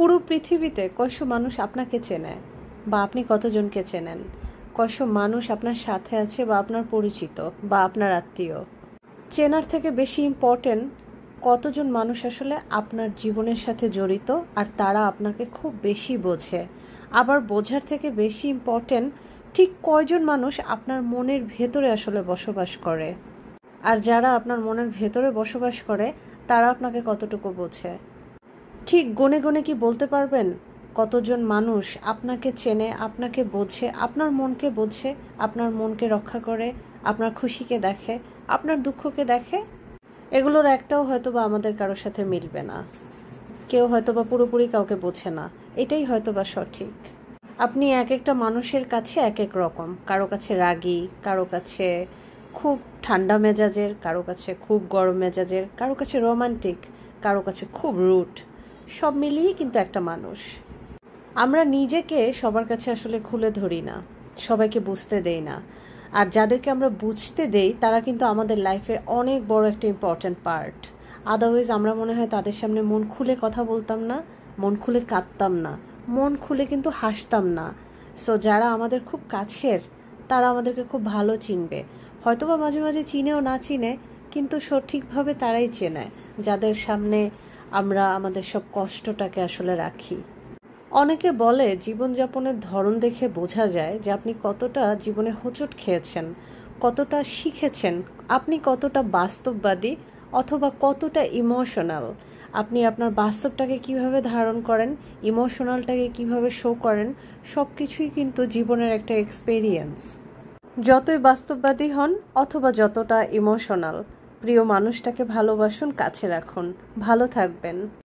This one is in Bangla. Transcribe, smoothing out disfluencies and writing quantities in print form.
পুরো পৃথিবীতে কয়শো মানুষ আপনাকে চেনে বা আপনি কতজনকে চেনেন? কয়শো মানুষ আপনার সাথে আছে বা আপনার পরিচিত বা আপনার আত্মীয়? চেনার থেকে বেশি ইম্পর্টেন্ট কতজন মানুষ আসলে আপনার জীবনের সাথে জড়িত আর তারা আপনাকে খুব বেশি বোঝে। আবার বোঝার থেকে বেশি ইম্পর্টেন্ট ঠিক কয়জন মানুষ আপনার মনের ভেতরে আসলে বসবাস করে। আর যারা আপনার মনের ভেতরে বসবাস করে তারা আপনাকে কতটুকু বোঝে? ঠিক গুনে গুনে কি বলতে পারবেন কতজন মানুষ আপনাকে চেনে, আপনাকে বোঝে, আপনার মনকে বোঝে, আপনার মনকে রক্ষা করে, আপনার খুশিকে দেখে, আপনার দুঃখকে দেখে? এগুলোর একটাও হয়তো বা আমাদের কারোর সাথে মিলবে না। কেউ হয়তো বা পুরোপুরি কাউকে বোঝে না, এটাই হয়তো বা সঠিক। আপনি এক একটা মানুষের কাছে এক এক রকম, কারো কাছে রাগী, কারো কাছে খুব ঠান্ডা মেজাজের, কারো কাছে খুব গরম মেজাজের, কারো কাছে রোমান্টিক, কারো কাছে খুব রুট। সব মিলিয়েই কিন্তু একটা মানুষ। আমরা নিজেকে সবার কাছে আসলে খুলে ধরি না, সবাইকে বুঝতে দেই না। আর যাদেরকে আমরা বুঝতে দেই তারা কিন্তু আমাদের লাইফে অনেক বড় একটা ইম্পর্ট্যান্ট পার্ট। আদারওয়াইজ আমরা মনে হয় তাদের সামনে মন খুলে কথা বলতাম না, মন খুলে কাঁদতাম না, মন খুলে কিন্তু হাসতাম না। সো যারা আমাদের খুব কাছের তারা আমাদেরকে খুব ভালো চিনবে, হয়তোবা মাঝে মাঝে চিনেও না চিনে, কিন্তু সঠিকভাবে তারাই চেনে যাদের সামনে আমরা আমাদের সব কষ্টটাকে আসলে রাখি। অনেকে বলে জীবনযাপনের ধরন দেখে বোঝা যায় যে আপনি কতটা জীবনে হোঁচট খেয়েছেন, কতটা শিখেছেন, আপনি কতটা বাস্তববাদী অথবা কতটা ইমোশনাল। আপনি আপনার বাস্তবটাকে কিভাবে ধারণ করেন, ইমোশনালটাকে কিভাবে শো করেন, সব কিছুই কিন্তু জীবনের একটা এক্সপেরিয়েন্স। যতই বাস্তববাদী হন অথবা যতটা ইমোশনাল, প্রিয় মানুষটাকে ভালোবাসুন, কাছে রাখুন, ভালো থাকবেন।